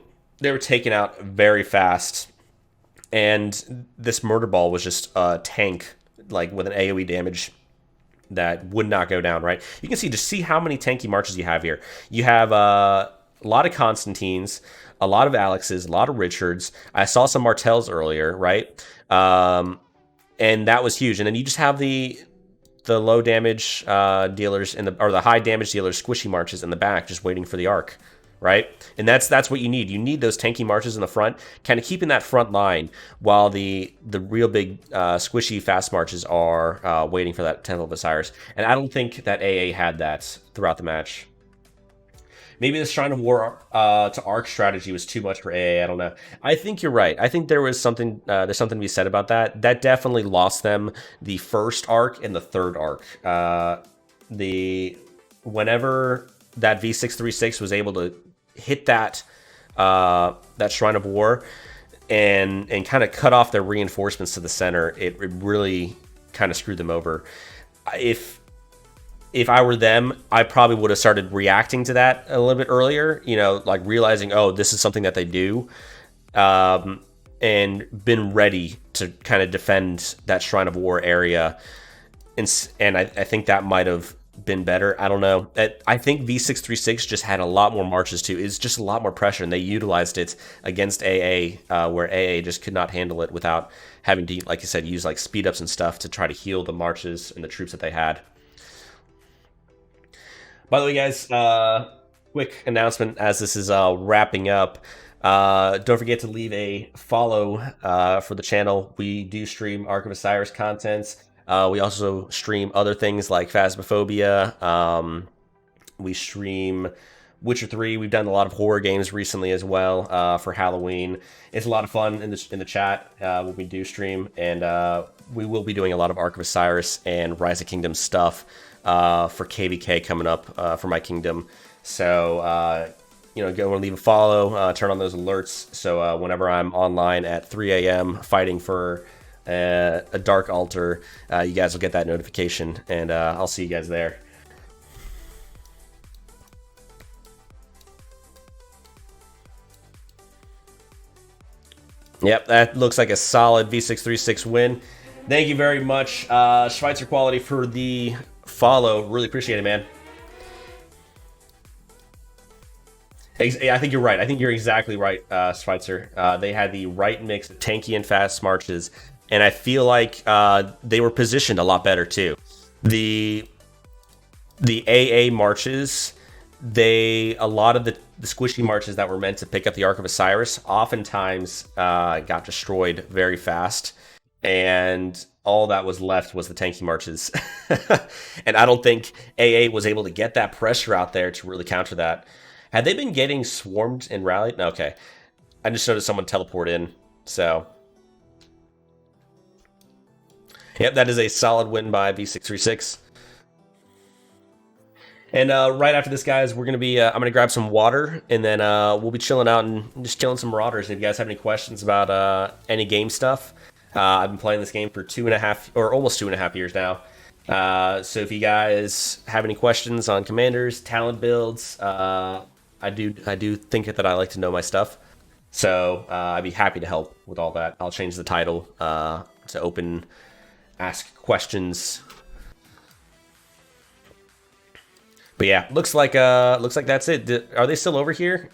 A: taken out very fast, and this murder ball was just a tank, like with an AoE damage that would not go down, right? You can see how many tanky marches you have here. You have a lot of Constantines, a lot of Alexes, a lot of Richards. I saw some Martells earlier, right? And that was huge. And then you just have the low damage dealers or the high damage dealers, squishy marches in the back, just waiting for the arc, right? And that's what you need. You need those tanky marches in the front, kind of keeping that front line while the real big squishy fast marches are waiting for that Temple of Osiris. And I don't think that AA had that throughout the match. Maybe the Shrine of War to Arc strategy was too much for AA. I don't know. I think you're right. I think there was something. There's something to be said about that. That definitely lost them the first arc and the third arc. Whenever that V636 was able to hit that Shrine of War and kind of cut off their reinforcements to the center, it really kind of screwed them over. If I were them, I probably would have started reacting to that a little bit earlier, like realizing, oh, this is something that they do, and been ready to kind of defend that Shrine of War area. And I think that might have been better. I don't know. I think V636 just had a lot more marches too. It's just a lot more pressure, and they utilized it against AA, where AA just could not handle it without having to, like you said, use like speed ups and stuff to try to heal the marches and the troops that they had. By the way, guys, quick announcement as this is wrapping up. Don't forget to leave a follow for the channel. We do stream Ark of Osiris contents. We also stream other things like Phasmophobia. We stream Witcher 3. We've done a lot of horror games recently as well for Halloween. It's a lot of fun in the chat when we do stream. And we will be doing a lot of Ark of Osiris and Rise of Kingdom stuff for KVK coming up for my kingdom. So, go and leave a follow, turn on those alerts. So whenever I'm online at 3 a.m. fighting for a dark altar, you guys will get that notification, and I'll see you guys there. Yep, that looks like a solid V636 win. Thank you very much, Schweitzer Quality, for the follow. Really appreciate it, man. I think you're right. I think you're exactly right, Schweitzer. They had the right mix of tanky and fast marches, and I feel like they were positioned a lot better too. The AA marches, a lot of the squishy marches that were meant to pick up the Ark of Osiris oftentimes got destroyed very fast, and all that was left was the tanky marches. And I don't think AA was able to get that pressure out there to really counter that. Had they been getting swarmed and rallied? No, okay. I just noticed someone teleport in, so. Yep, that is a solid win by V636. And right after this, guys, we're gonna be. I'm gonna grab some water, and then we'll be chilling out and just killing some Marauders. If you guys have any questions about any game stuff, I've been playing this game for 2.5 or almost 2.5 years now. So if you guys have any questions on commanders, talent builds, I do think that I like to know my stuff. So I'd be happy to help with all that. I'll change the title to open ask questions. But yeah, looks like that's it. Are they still over here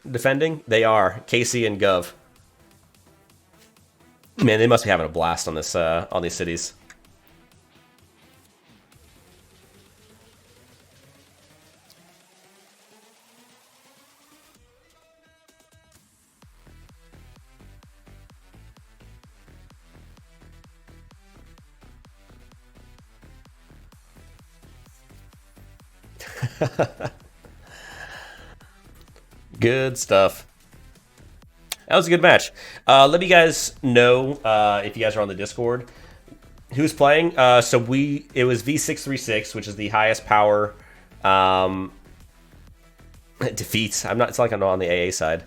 A: defending? They are. Casey and Gov. Man, they must be having a blast on this on these cities. Good stuff. That was a good match. Let me guys know if you guys are on the Discord who's playing. It was V636, which is the highest power defeats. It's like I'm not on the AA side.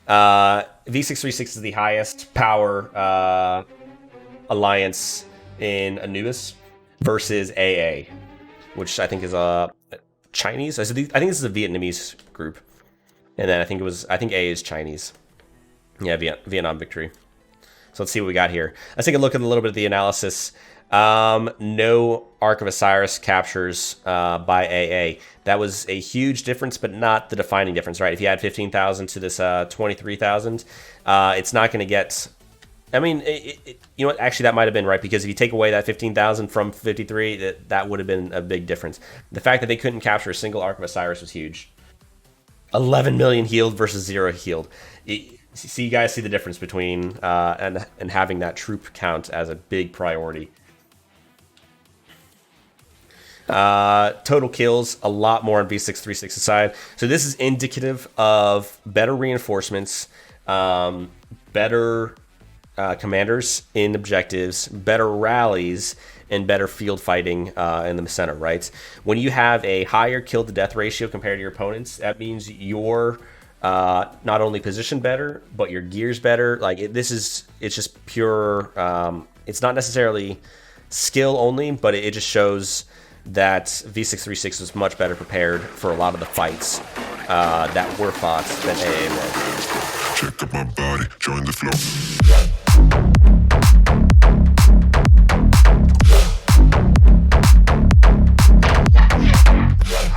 A: V636 is the highest power alliance in Anubis versus AA, which I think is Chinese. I think this is a Vietnamese group, and then I think A is Chinese. Yeah, Vietnam victory. So let's see what we got here. Let's take a look at a little bit of the analysis. No Ark of Osiris captures by AA. That was a huge difference, but not the defining difference, right? If you add 15,000 to this 23,000, it's not going to get... I mean, you know what? Actually, that might have been right, because if you take away that 15,000 from 53, that would have been a big difference. The fact that they couldn't capture a single Ark of Osiris was huge. 11 million healed versus 0 healed. So you guys see the difference between and having that troop count as a big priority. Total kills, a lot more on V636's side. So this is indicative of better reinforcements, better commanders in objectives, better rallies, and better field fighting in the center, right? When you have a higher kill-to-death ratio compared to your opponents, that means you're not only positioned better, but your gear's better. Like, it's just pure... it's not necessarily skill only, but it just shows that V636 was much better prepared for a lot of the fights that were fought than AA was. Check up my body, join the flow.